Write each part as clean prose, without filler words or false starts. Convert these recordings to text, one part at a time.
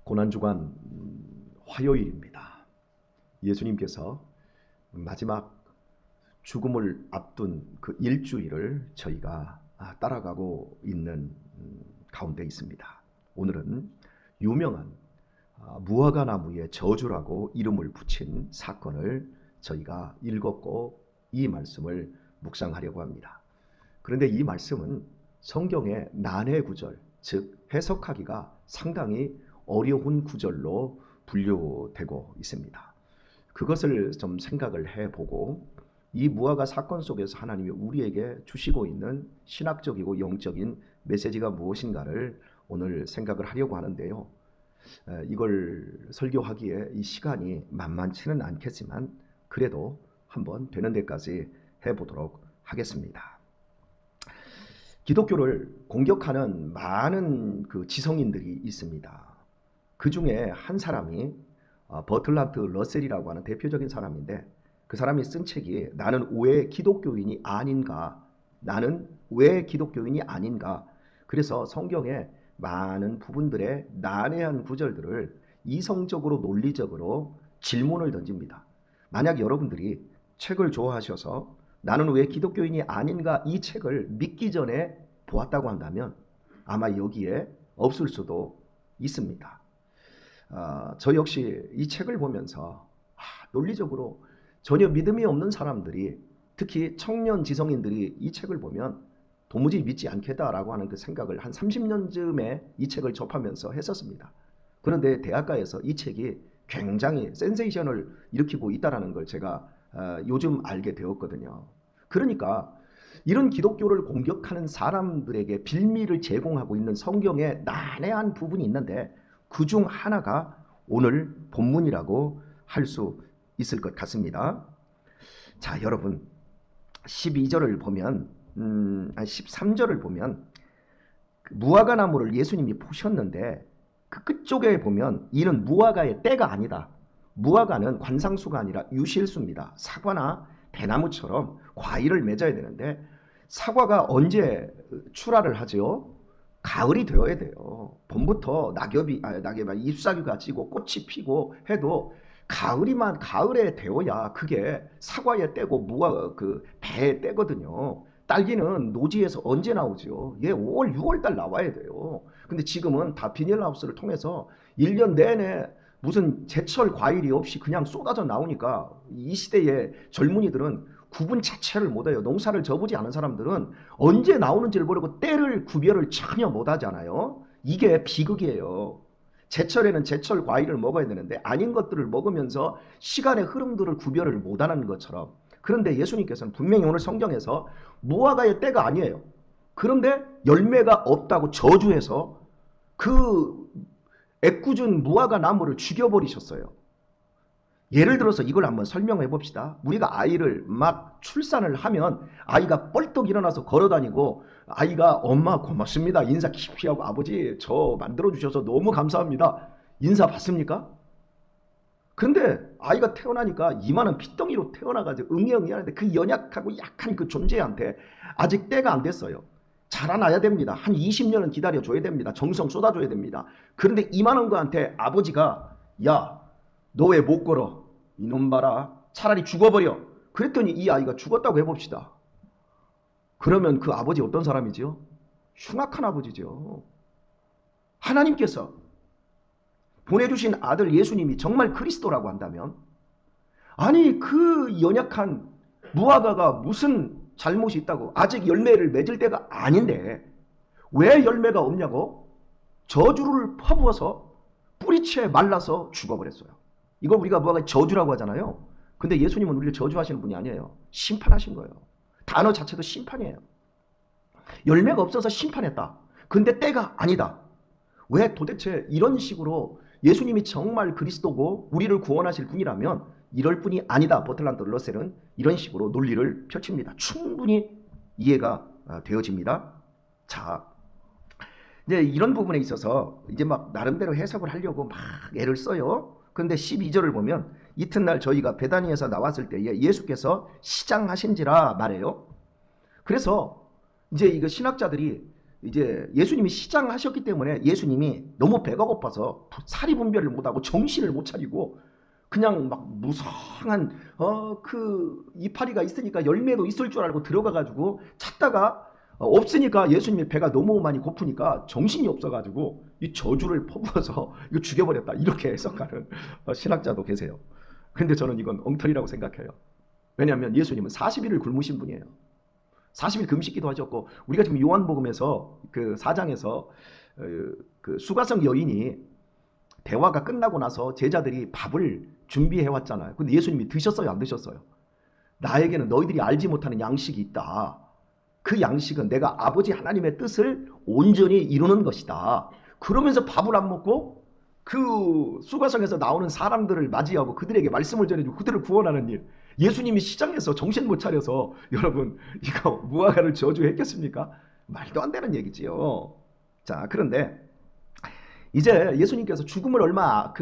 고난주간 화요일입니다. 예수님께서 마지막 죽음을 앞둔 그 일주일을 저희가 따라가고 있는 가운데 있습니다. 오늘은 유명한 무화과 나무의 저주라고 이름을 붙인 사건을 저희가 읽었고 이 말씀을 묵상하려고 합니다. 그런데 이 말씀은 성경의 난해 구절, 즉 해석하기가 상당히 어려운 구절로 분류되고 있습니다. 그것을 좀 생각을 해보고 이 무화과 사건 속에서 하나님이 우리에게 주시고 있는 신학적이고 영적인 메시지가 무엇인가를 오늘 생각을 하려고 하는데요. 이걸 설교하기에 이 시간이 만만치는 않겠지만 그래도 한번 되는 데까지 해보도록 하겠습니다. 기독교를 공격하는 많은 지성인들이 있습니다. 그 중에 한 사람이 버틀란트 러셀이라고 하는 대표적인 사람인데 그 사람이 쓴 책이 나는 왜 기독교인이 아닌가? 나는 왜 기독교인이 아닌가? 그래서 성경의 많은 부분들의 난해한 구절들을 이성적으로 논리적으로 질문을 던집니다. 만약 여러분들이 책을 좋아하셔서 나는 왜 기독교인이 아닌가 이 책을 믿기 전에 보았다고 한다면 아마 여기에 없을 수도 있습니다. 저 역시 이 책을 보면서 논리적으로 전혀 믿음이 없는 사람들이 특히 청년 지성인들이 이 책을 보면 도무지 믿지 않겠다라고 하는 그 생각을 한 30년쯤에 이 책을 접하면서 했었습니다. 그런데 대학가에서 이 책이 굉장히 센세이션을 일으키고 있다는 걸 제가 요즘 알게 되었거든요. 그러니까 이런 기독교를 공격하는 사람들에게 빌미를 제공하고 있는 성경의 난해한 부분이 있는데 그 중 하나가 오늘 본문이라고 할 수 있을 것 같습니다. 자, 여러분 12절을 보면 13절을 보면 무화과 나무를 예수님이 보셨는데 그 끝쪽에 보면 이는 무화과의 때가 아니다. 무화과는 관상수가 아니라 유실수입니다. 사과나 대나무처럼 과일을 맺어야 되는데 사과가 언제 출하를 하죠? 가을이 되어야 돼요. 봄부터 낙엽이 잎사귀가 지고 꽃이 피고 해도 가을에 되어야 그게 사과의 때고 무화과 배의 때거든요. 딸기는 노지에서 언제 나오죠? 5월, 6월 달 나와야 돼요. 근데 지금은 다 비닐하우스를 통해서 1년 내내 무슨 제철 과일이 없이 그냥 쏟아져 나오니까 이 시대의 젊은이들은 구분 자체를 못해요. 농사를 져보지 않은 사람들은 언제 나오는지를 모르고 때를 구별을 전혀 못하잖아요. 이게 비극이에요. 제철에는 제철 과일을 먹어야 되는데 아닌 것들을 먹으면서 시간의 흐름들을 구별을 못하는 것처럼. 그런데 예수님께서는 분명히 오늘 성경에서 무화과의 때가 아니에요. 그런데 열매가 없다고 저주해서 그 애꿎은 무화과 나무를 죽여버리셨어요. 예를 들어서 이걸 한번 설명해 봅시다. 우리가 아이를 막 출산을 하면 아이가 뻘떡 일어나서 걸어다니고 아이가 엄마 고맙습니다. 인사 깊이 하고 아버지 저 만들어주셔서 너무 감사합니다. 인사 받습니까? 근데 아이가 태어나니까 이마는 핏덩이로 태어나가지고 응애응애 하는데 그 연약하고 약한 그 존재한테 아직 때가 안 됐어요. 자라나야 됩니다. 한 20년은 기다려줘야 됩니다. 정성 쏟아줘야 됩니다. 그런데 이만한 거한테 아버지가 야, 너 왜 못 걸어? 이놈 봐라. 차라리 죽어버려. 그랬더니 이 아이가 죽었다고 해봅시다. 그러면 그 아버지 어떤 사람이죠? 흉악한 아버지죠. 하나님께서 보내주신 아들 예수님이 정말 그리스도라고 한다면 아니 그 연약한 무화과가 무슨 잘못이 있다고 아직 열매를 맺을 때가 아닌데 왜 열매가 없냐고 저주를 퍼부어서 뿌리채 말라서 죽어버렸어요. 이걸 우리가 무화과의 저주라고 하잖아요. 근데 예수님은 우리를 저주하시는 분이 아니에요. 심판하신 거예요. 단어 자체도 심판이에요. 열매가 없어서 심판했다. 근데 때가 아니다. 왜 도대체 이런 식으로 예수님이 정말 그리스도고 우리를 구원하실 분이라면 이럴 분이 아니다. 버틀란트 러셀은 이런 식으로 논리를 펼칩니다. 충분히 이해가 되어집니다. 자, 이제 이런 부분에 있어서 이제 막 나름대로 해석을 하려고 막 애를 써요. 그런데 12절을 보면 이튿날 저희가 베다니에서 나왔을 때에 예수께서 시장하신지라 말해요. 그래서 이제 이거 신학자들이 이제 예수님이 시장하셨기 때문에 예수님이 너무 배가 고파서 사리 분별을 못하고 정신을 못 차리고 그냥 막 무성한 그 이파리가 있으니까 열매도 있을 줄 알고 들어가가지고 찾다가 없으니까 예수님이 배가 너무 많이 고프니까 정신이 없어가지고 이 저주를 퍼부어서 이거 죽여버렸다 이렇게 해석하는 신학자도 계세요. 근데 저는 이건 엉터리라고 생각해요. 왜냐하면 예수님은 40일을 굶으신 분이에요. 40일 금식기도 하셨고 우리가 지금 요한복음에서 그 4장에서 그 수가성 여인이 대화가 끝나고 나서 제자들이 밥을 준비해 왔잖아요. 근데 예수님이 드셨어요, 안 드셨어요? 나에게는 너희들이 알지 못하는 양식이 있다. 그 양식은 내가 아버지 하나님의 뜻을 온전히 이루는 것이다. 그러면서 밥을 안 먹고 그 수가성에서 나오는 사람들을 맞이하고 그들에게 말씀을 전해주고 그들을 구원하는 일. 예수님이 시장에서 정신 못 차려서 여러분 이거 무화과를 저주했겠습니까? 말도 안 되는 얘기지요. 자, 그런데 이제 예수님께서 죽음을 얼마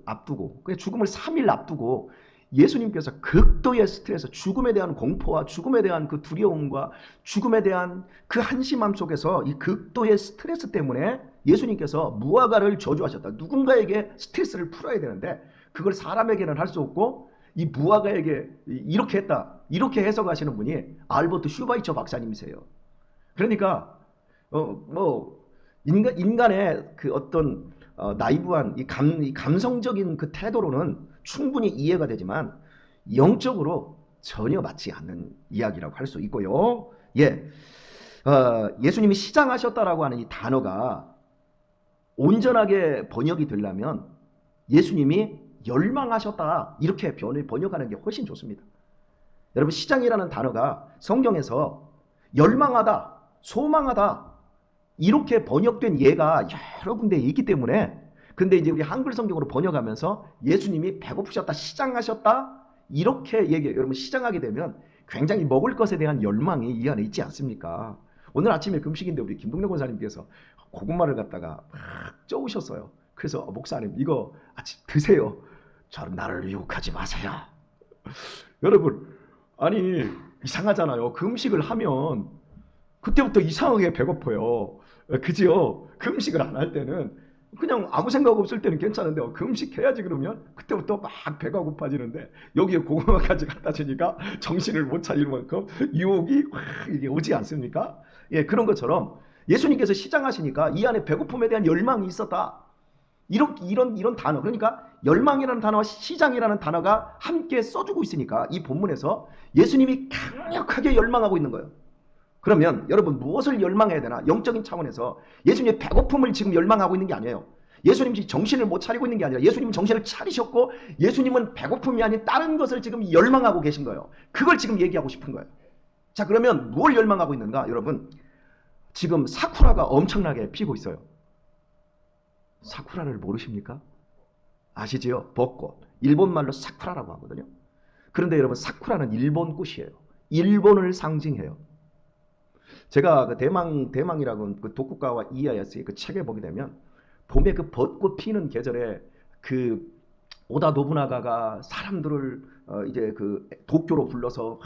앞두고 죽음을 3일 앞두고 예수님께서 극도의 스트레스, 죽음에 대한 공포와 죽음에 대한 그 두려움과 죽음에 대한 그 한심함 속에서 이 극도의 스트레스 때문에 예수님께서 무화과를 저주하셨다. 누군가에게 스트레스를 풀어야 되는데 그걸 사람에게는 할 수 없고 이 무화과에게 이렇게 했다. 이렇게 해석하시는 분이 알버트 슈바이처 박사님이세요. 그러니까 인간의 그 어떤 나이브한 이 감성적인 그 태도로는 충분히 이해가 되지만 영적으로 전혀 맞지 않는 이야기라고 할 수 있고요. 예수님이 시장하셨다라고 하는 이 단어가 온전하게 번역이 되려면 예수님이 열망하셨다 이렇게 번역하는 게 훨씬 좋습니다. 여러분 시장이라는 단어가 성경에서 열망하다, 소망하다 이렇게 번역된 예가 여러 군데 있기 때문에 근데 이제 우리 한글 성경으로 번역하면서 예수님이 배고프셨다, 시장하셨다 이렇게 얘기해요. 여러분 시장하게 되면 굉장히 먹을 것에 대한 열망이 이 안에 있지 않습니까? 오늘 아침에 금식인데 우리 김동래 권사님께서 고구마를 갖다가 막 쪄우셨어요. 그래서 목사님 이거 아침 드세요. 저는 나를 유혹하지 마세요. 여러분 아니 이상하잖아요. 금식을 하면 그때부터 이상하게 배고파요. 그죠? 금식을 안 할 때는 그냥 아무 생각 없을 때는 괜찮은데 금식해야지 그러면 그때부터 막 배가 고파지는데 여기에 고구마까지 갖다 주니까 정신을 못 차릴 만큼 유혹이 확 이게 오지 않습니까? 그런 것처럼 예수님께서 시장하시니까 이 안에 배고픔에 대한 열망이 있었다. 이런 단어, 그러니까 열망이라는 단어와 시장이라는 단어가 함께 써주고 있으니까 이 본문에서 예수님이 강력하게 열망하고 있는 거예요. 그러면 여러분 무엇을 열망해야 되나? 영적인 차원에서 예수님의 배고픔을 지금 열망하고 있는 게 아니에요. 예수님이 정신을 못 차리고 있는 게 아니라 예수님은 정신을 차리셨고 예수님은 배고픔이 아닌 다른 것을 지금 열망하고 계신 거예요. 그걸 지금 얘기하고 싶은 거예요. 자, 그러면 뭘 열망하고 있는가? 여러분 지금 사쿠라가 엄청나게 피고 있어요. 사쿠라를 모르십니까? 아시지요? 벚꽃. 일본말로 사쿠라라고 하거든요. 그런데 여러분 사쿠라는 일본 꽃이에요. 일본을 상징해요. 제가 그 대망이라고 그 도쿠가와 이에야스의 그 책에 보게 되면 봄에 그 벚꽃 피는 계절에 그 오다 노부나가가 사람들을 이제 그 도쿄로 불러서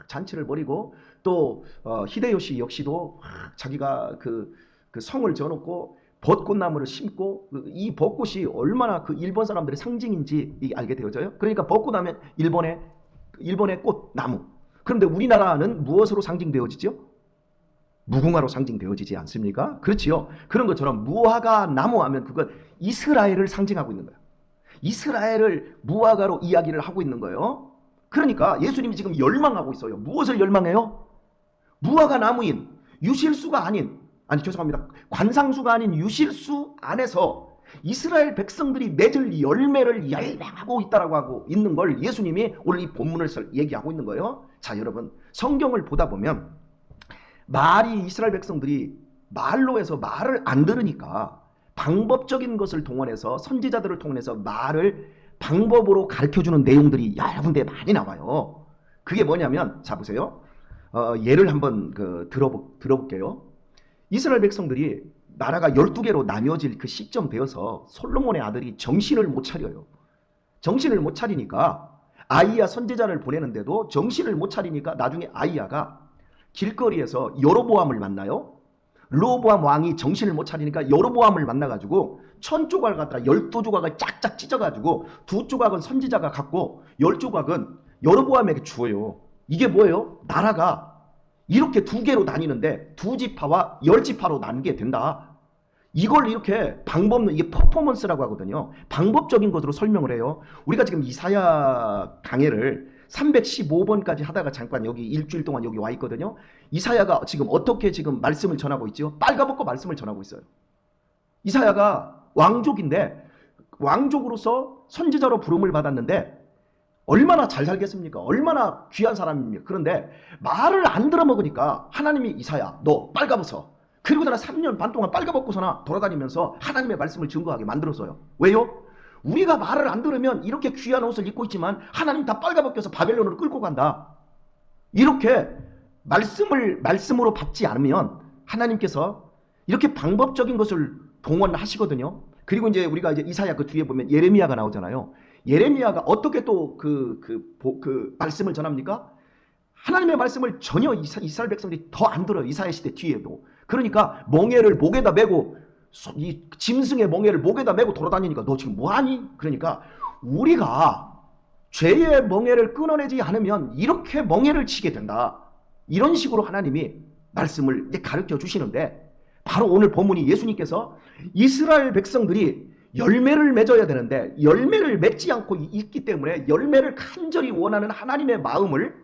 잔치를 벌이고 또 히데요시 역시도 자기가 그 성을 지어놓고 벚꽃나무를 심고 이 벚꽃이 얼마나 그 일본 사람들의 상징인지 알게 되어져요. 그러니까 벚꽃 하면 일본의 꽃나무. 그런데 우리나라는 무엇으로 상징되어지죠? 무궁화로 상징되어지지 않습니까? 그렇지요. 그런 것처럼 무화과 나무 하면 그건 이스라엘을 상징하고 있는 거예요. 이스라엘을 무화과로 이야기를 하고 있는 거예요. 그러니까 예수님이 지금 열망하고 있어요. 무엇을 열망해요? 무화과 나무인 유실수가 아닌 관상수가 아닌 유실수 안에서 이스라엘 백성들이 맺을 열매를 열망하고 있다라고 하고 있는 걸 예수님이 오늘 이 본문을 얘기하고 있는 거예요. 자, 여러분 성경을 보다 보면 말이 이스라엘 백성들이 말로 해서 말을 안 들으니까 방법적인 것을 동원해서 선지자들을 통해서 말을 방법으로 가르쳐주는 내용들이 여러 군데 많이 나와요. 그게 뭐냐면 자 보세요. 예를 한번 들어볼게요. 이스라엘 백성들이 나라가 12개로 나뉘어질 그 시점 되어서 솔로몬의 아들이 정신을 못 차려요. 정신을 못 차리니까 아이야 선지자를 보내는데도 정신을 못 차리니까 나중에 아이야가 길거리에서 여로보암을 만나요. 르호보암 왕이 정신을 못 차리니까 여로보암을 만나가지고 1000조각을 갖다가 12조각을 짝짝 찢어가지고 2조각은 선지자가 갖고 10조각은 여로보암에게 주어요. 이게 뭐예요? 나라가 이렇게 두 개로 나뉘는데 두 지파와 10지파로 나뉘게 된다. 이걸 이렇게 이게 퍼포먼스라고 하거든요. 방법적인 것으로 설명을 해요. 우리가 지금 이사야 강해를 315번까지 하다가 잠깐 여기 일주일 동안 여기 와 있거든요. 이사야가 지금 어떻게 지금 말씀을 전하고 있죠? 빨가벗고 말씀을 전하고 있어요. 이사야가 왕족인데 왕족으로서 선지자로 부름을 받았는데 얼마나 잘 살겠습니까? 얼마나 귀한 사람입니까? 그런데 말을 안 들어먹으니까 하나님이 이사야 너 빨가벗어. 그리고 나서 3년 반 동안 빨가벗고서나 돌아다니면서 하나님의 말씀을 증거하게 만들었어요. 왜요? 우리가 말을 안 들으면 이렇게 귀한 옷을 입고 있지만 하나님 다 빨가벗겨서 바벨론으로 끌고 간다. 이렇게 말씀으로 받지 않으면 하나님께서 이렇게 방법적인 것을 동원하시거든요. 그리고 이제 우리가 이제 이사야 그 뒤에 보면 예레미야가 나오잖아요. 예레미야가 어떻게 또 그 말씀을 전합니까? 하나님의 말씀을 전혀 이스라엘 백성들이 더 안 들어요. 이사야 시대 뒤에도. 그러니까 멍에를 목에다 메고 이 짐승의 멍에를 목에다 메고 돌아다니니까 너 지금 뭐하니? 그러니까 우리가 죄의 멍에를 끊어내지 않으면 이렇게 멍에를 치게 된다. 이런 식으로 하나님이 말씀을 가르쳐 주시는데 바로 오늘 본문이 예수님께서 이스라엘 백성들이 열매를 맺어야 되는데 열매를 맺지 않고 있기 때문에 열매를 간절히 원하는 하나님의 마음을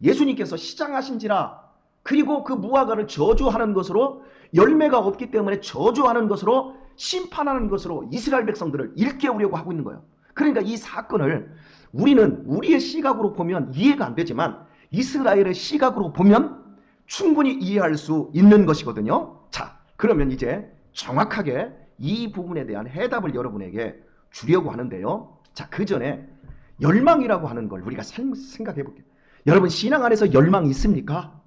예수님께서 시장하신지라 그리고 그 무화과를 저주하는 것으로 열매가 없기 때문에 저주하는 것으로 심판하는 것으로 이스라엘 백성들을 일깨우려고 하고 있는 거예요. 그러니까 이 사건을 우리는 우리의 시각으로 보면 이해가 안 되지만 이스라엘의 시각으로 보면 충분히 이해할 수 있는 것이거든요. 자, 그러면 이제 정확하게 이 부분에 대한 해답을 여러분에게 주려고 하는데요. 자, 그 전에 열망이라고 하는 걸 우리가 생각해 볼게요. 여러분 신앙 안에서 열망이 있습니까?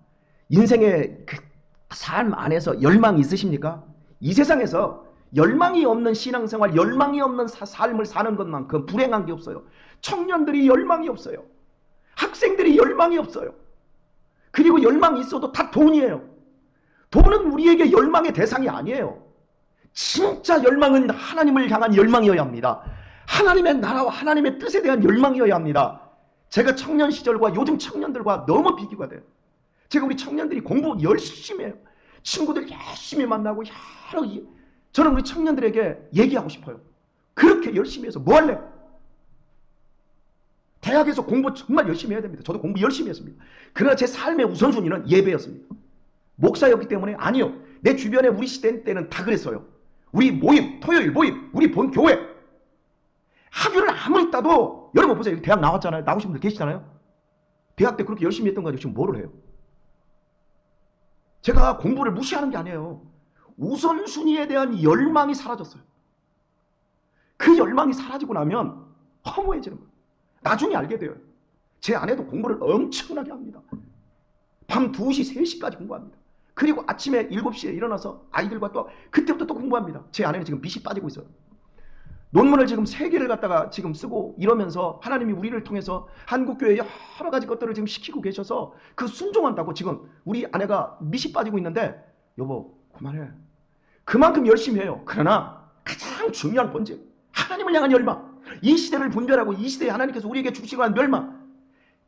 인생의 그 삶 안에서 열망이 있으십니까? 이 세상에서 열망이 없는 신앙생활, 열망이 없는 삶을 사는 것만큼 불행한 게 없어요. 청년들이 열망이 없어요. 학생들이 열망이 없어요. 그리고 열망이 있어도 다 돈이에요. 돈은 우리에게 열망의 대상이 아니에요. 진짜 열망은 하나님을 향한 열망이어야 합니다. 하나님의 나라와 하나님의 뜻에 대한 열망이어야 합니다. 제가 청년 시절과 요즘 청년들과 너무 비교가 돼요. 제가 우리 청년들이 공부 열심히 해요. 친구들 열심히 만나고 저는 우리 청년들에게 얘기하고 싶어요. 그렇게 열심히 해서 뭐 할래? 대학에서 공부 정말 열심히 해야 됩니다. 저도 공부 열심히 했습니다. 그러나 제 삶의 우선순위는 예배였습니다. 목사였기 때문에 아니요. 내 주변에 우리 시대 때는 다 그랬어요. 우리 모임, 토요일 모임, 우리 본 교회. 학교를 아무리 따도 여러분 보세요. 대학 나왔잖아요. 나오신 분들 계시잖아요. 대학 때 그렇게 열심히 했던 거 가지고 지금 뭐를 해요? 제가 공부를 무시하는 게 아니에요. 우선순위에 대한 열망이 사라졌어요. 그 열망이 사라지고 나면 허무해지는 거예요. 나중에 알게 돼요. 제 아내도 공부를 엄청나게 합니다. 밤 2시, 3시까지 공부합니다. 그리고 아침에 7시에 일어나서 아이들과 또 그때부터 또 공부합니다. 제 아내는 지금 빚이 빠지고 있어요. 논문을 지금 3개를 갖다가 지금 쓰고 이러면서 하나님이 우리를 통해서 한국교회 여러 가지 것들을 지금 시키고 계셔서 그 순종한다고 지금 우리 아내가 밑이 빠지고 있는데 여보 그만해. 그만큼 열심히 해요. 그러나 가장 중요한 본질 하나님을 향한 열망, 이 시대를 분별하고 이 시대에 하나님께서 우리에게 주시고 한 멸망,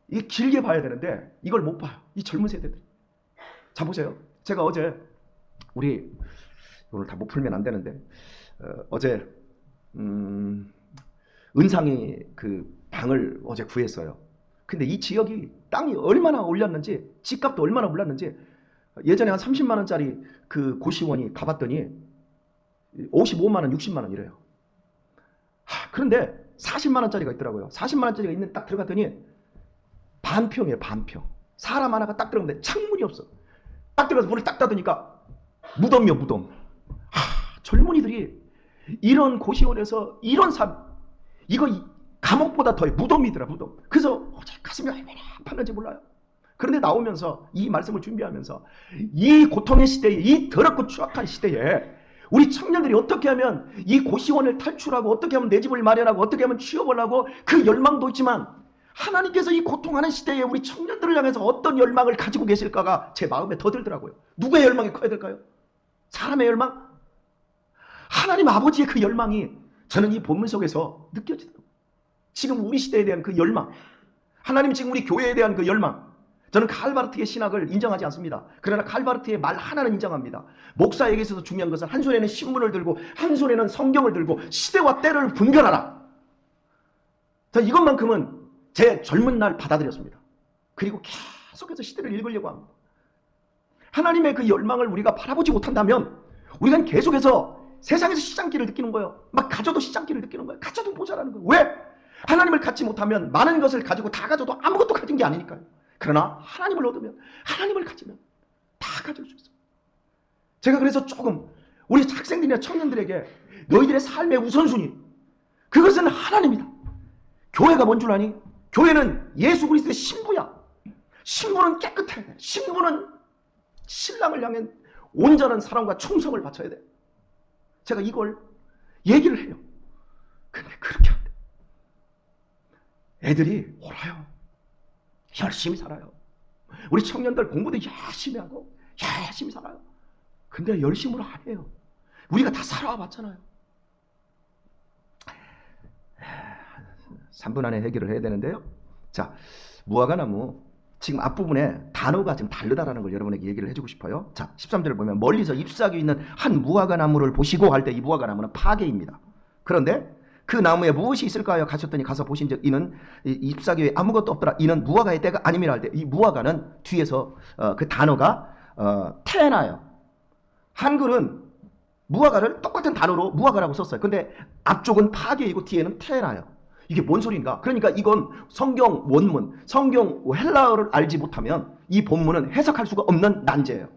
이 길게 봐야 되는데 이걸 못 봐요. 이 젊은 세대들. 자 보세요. 제가 어제 우리 오늘 다 못 풀면 안 되는데 어제 은상이 그 방을 어제 구했어요. 근데 이 지역이 땅이 얼마나 올랐는지 집값도 얼마나 올랐는지 예전에 한 30만 원짜리 그 고시원이 가봤더니 55만 원, 60만 원 이래요. 그런데 40만 원짜리가 있더라고요. 40만 원짜리가 있는 딱 들어갔더니 반평이에요. 반평. 사람 하나가 딱 들어갔는데 창문이 없어. 딱 들어가서 문을 딱 닫으니까 무덤이요 무덤. 젊은이들이 이런 고시원에서 이런 삶 이거 감옥보다 더 무덤이더라 무덤. 그래서 어제 가슴이 얼마나 아팠는지 몰라요. 그런데 나오면서 이 말씀을 준비하면서 이 고통의 시대에 이 더럽고 추악한 시대에 우리 청년들이 어떻게 하면 이 고시원을 탈출하고 어떻게 하면 내 집을 마련하고 어떻게 하면 취업을 하고 그 열망도 있지만 하나님께서 이 고통하는 시대에 우리 청년들을 향해서 어떤 열망을 가지고 계실까가 제 마음에 더 들더라고요. 누구의 열망이 커야 될까요? 사람의 열망? 하나님 아버지의 그 열망이 저는 이 본문 속에서 느껴지더라고요. 지금 우리 시대에 대한 그 열망, 하나님 지금 우리 교회에 대한 그 열망. 저는 칼바르트의 신학을 인정하지 않습니다. 그러나 칼바르트의 말 하나는 인정합니다. 목사에게 있어서 중요한 것은 한 손에는 신문을 들고 한 손에는 성경을 들고 시대와 때를 분별하라. 저는 이것만큼은 제 젊은 날 받아들였습니다. 그리고 계속해서 시대를 읽으려고 합니다. 하나님의 그 열망을 우리가 바라보지 못한다면 우리는 계속해서 세상에서 시장기를 느끼는 거예요. 막 가져도 시장기를 느끼는 거예요. 가져도 모자라는 거예요. 왜? 하나님을 갖지 못하면 많은 것을 가지고 다 가져도 아무것도 가진 게 아니니까요. 그러나 하나님을 얻으면, 하나님을 가지면 다 가질 수 있어요. 제가 그래서 조금 우리 학생들이나 청년들에게 너희들의 삶의 우선순위, 그것은 하나님이다. 교회가 뭔 줄 아니? 교회는 예수 그리스도의 신부야. 신부는 깨끗해야 돼. 신부는 신랑을 향해 온전한 사랑과 충성을 바쳐야 돼. 제가 이걸 얘기를 해요. 근데 그렇게 안 돼. 애들이 옳아요. 열심히 살아요. 우리 청년들 공부도 열심히 하고 열심히 살아요. 근데 열심으로 안 해요. 우리가 다 살아와 봤잖아요. 3분 안에 해결을 해야 되는데요. 자, 무화과나무 지금 앞부분에 단어가 지금 다르다라는 걸 여러분에게 얘기를 해주고 싶어요. 자, 13절을 보면 멀리서 잎사귀 있는 한 무화과나무를 보시고 할 때 이 무화과나무는 파괴입니다. 그런데 그 나무에 무엇이 있을까요? 가셨더니 가서 보신즉 이는 잎사귀에 아무것도 없더라. 이는 무화과의 때가 아님이라 할 때 이 무화과는 뒤에서 그 단어가 테나예요. 한글은 무화과를 똑같은 단어로 무화과라고 썼어요. 근데 앞쪽은 파괴이고 뒤에는 테나예요. 이게 뭔 소리인가? 그러니까 이건 성경 원문, 성경 헬라어를 알지 못하면 이 본문은 해석할 수가 없는 난제예요.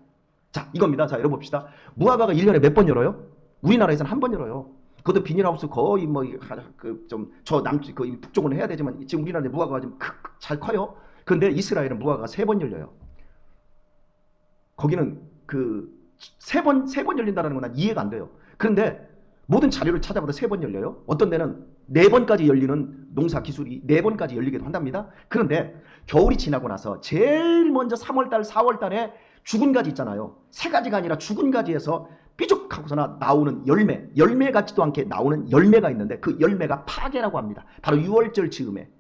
자, 이겁니다. 자, 열어봅시다. 무화과가 1년에 몇 번 열어요? 우리나라에서는 한 번 열어요. 그것도 비닐하우스 거의 뭐 저 북쪽은 해야 되지만 지금 우리나라에 무화과가 좀 잘 커요. 그런데 이스라엘은 무화과가 3번 열려요. 거기는 세 번 열린다는 건 난 이해가 안 돼요. 그런데 모든 자료를 찾아봐도 3번 열려요. 어떤 데는 4번까지 열리는 농사 기술이 4번까지 열리기도 한답니다. 그런데 겨울이 지나고 나서 제일 먼저 3월달, 4월달에 죽은 가지 있잖아요. 새 가지가 아니라 죽은 가지에서 삐죽하고서나 나오는 열매 같지도 않게 나오는 열매가 있는데 그 열매가 파괴라고 합니다. 바로 6월절 즈음에.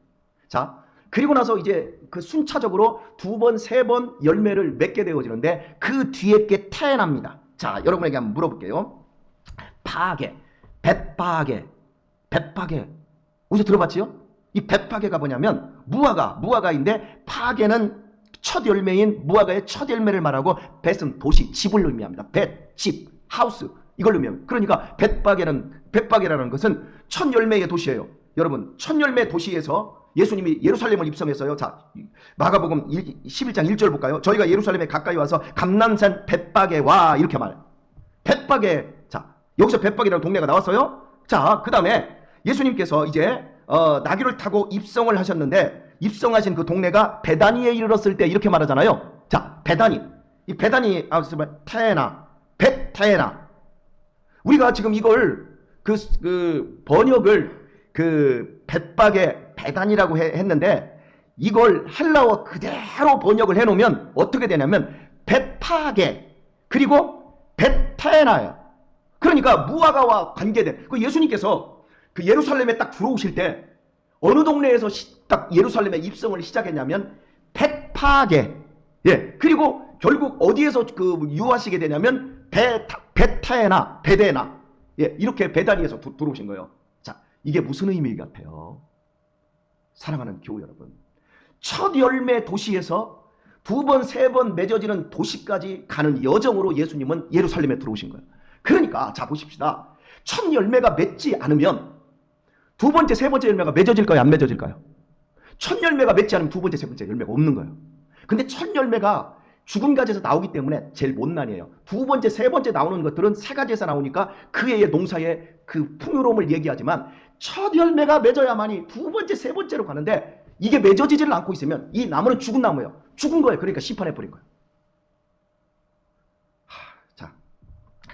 자, 그리고 나서 이제 그 순차적으로 2번, 3번 열매를 맺게 되어지는데 그 뒤에 게 태어납니다. 자, 여러분에게 한번 물어볼게요. 파괴, 뱃파괴. 어디서 들어봤지요? 이 뱃파괴가 뭐냐면 무화과인데 파괴는 첫 열매인 무화과의 첫 열매를 말하고 뱃은 도시, 집을 의미합니다. 뱃, 집, 하우스 이걸 의미합니다. 그러니까 뱃파괴라는 것은 첫 열매의 도시예요. 여러분, 첫 열매 도시에서 예수님이 예루살렘을 입성했어요. 자, 마가복음 11장 1절 볼까요? 저희가 예루살렘에 가까이 와서 감람산 벳박에 와 이렇게 말. 벳박에, 자, 여기서 벳박이라는 동네가 나왔어요. 자, 그 다음에 예수님께서 이제 나귀를 타고 입성을 하셨는데 입성하신 그 동네가 베다니에 이르렀을 때 이렇게 말하잖아요. 자, 베다니. 이 베다니, 벳타에나. 우리가 지금 이걸 번역을 벳박의 베단이라고 했는데 이걸 헬라어 그대로 번역을 해놓으면 어떻게 되냐면 벳파게 그리고 벳타에나예요. 그러니까 무화과와 관계된 예수님께서 그 예루살렘에 딱 들어오실 때 어느 동네에서 딱 예루살렘에 입성을 시작했냐면 벳파게. 예. 그리고 결국 어디에서 유하시게 되냐면 베타에나, 베데나. 예. 이렇게 베다니에서 들어오신 거예요. 자, 이게 무슨 의미 같아요? 사랑하는 교우 여러분. 첫 열매 도시에서 2번, 3번 맺어지는 도시까지 가는 여정으로 예수님은 예루살렘에 들어오신 거예요. 그러니까 자 보십시다. 첫 열매가 맺지 않으면 2번째, 3번째 열매가 맺어질까요? 안 맺어질까요? 첫 열매가 맺지 않으면 2번째, 3번째 열매가 없는 거예요. 근데 첫 열매가 죽은 가지에서 나오기 때문에 제일 못난이에요. 2번째, 3번째 나오는 것들은 새 가지에서 나오니까 그 해의 농사의 그 풍요로움을 얘기하지만 첫 열매가 맺어야만이 2번째, 3번째로 가는데 이게 맺어지지를 않고 있으면 이 나무는 죽은 나무예요. 죽은 거예요. 그러니까 심판해버린 거예요.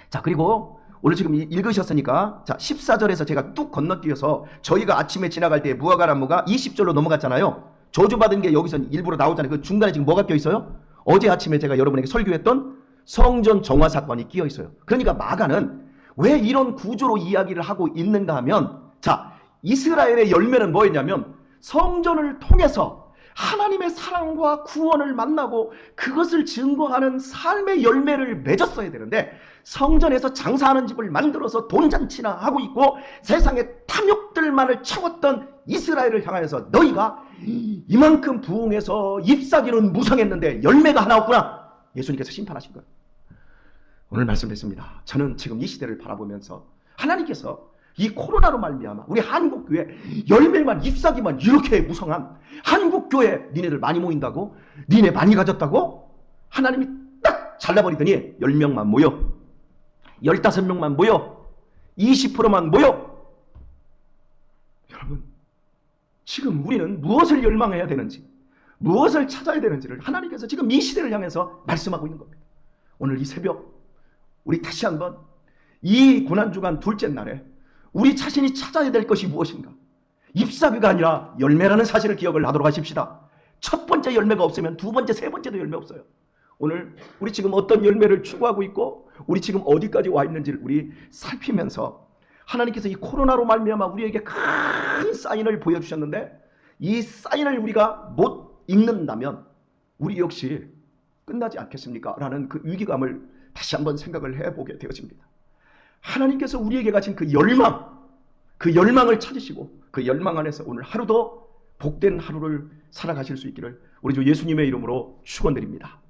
자, 그리고 오늘 지금 읽으셨으니까 자 14절에서 제가 뚝 건너뛰어서 저희가 아침에 지나갈 때 무화과 나무가 20절로 넘어갔잖아요. 저주받은 게 여기서 일부러 나오잖아요. 그 중간에 지금 뭐가 껴있어요? 어제 아침에 제가 여러분에게 설교했던 성전 정화 사건이 끼어 있어요. 그러니까 마가는 왜 이런 구조로 이야기를 하고 있는가 하면, 자, 이스라엘의 열매는 뭐였냐면 성전을 통해서 하나님의 사랑과 구원을 만나고 그것을 증거하는 삶의 열매를 맺었어야 되는데, 성전에서 장사하는 집을 만들어서 돈잔치나 하고 있고 세상의 탐욕들만을 채웠던 이스라엘을 향하여서 너희가 이만큼 부흥해서 잎사귀는 무성했는데 열매가 하나 없구나, 예수님께서 심판하신 거예요. 오늘 말씀드렸습니다. 저는 지금 이 시대를 바라보면서 하나님께서 이 코로나로 말미암아 우리 한국교회 열매만 잎사귀만 이렇게 무성한 한국교회, 니네들 많이 모인다고? 니네 많이 가졌다고? 하나님이 딱 잘라버리더니 10명만 모여, 15명만 모여, 20%만 모여. 여러분, 지금 우리는 무엇을 열망해야 되는지, 무엇을 찾아야 되는지를 하나님께서 지금 이 시대를 향해서 말씀하고 있는 겁니다. 오늘 이 새벽 우리 다시 한번 이 고난주간 둘째 날에 우리 자신이 찾아야 될 것이 무엇인가? 잎사귀가 아니라 열매라는 사실을 기억을 하도록 하십시다. 첫 번째 열매가 없으면 두 번째, 세 번째도 열매 없어요. 오늘 우리 지금 어떤 열매를 추구하고 있고 우리 지금 어디까지 와 있는지를 우리 살피면서, 하나님께서 이 코로나로 말미암아 우리에게 큰 사인을 보여주셨는데 이 사인을 우리가 못 읽는다면 우리 역시 끝나지 않겠습니까? 라는 그 위기감을 다시 한번 생각을 해보게 되어집니다. 하나님께서 우리에게 가진 그 열망을 찾으시고 그 열망 안에서 오늘 하루도 복된 하루를 살아가실 수 있기를 우리 주 예수님의 이름으로 축원드립니다.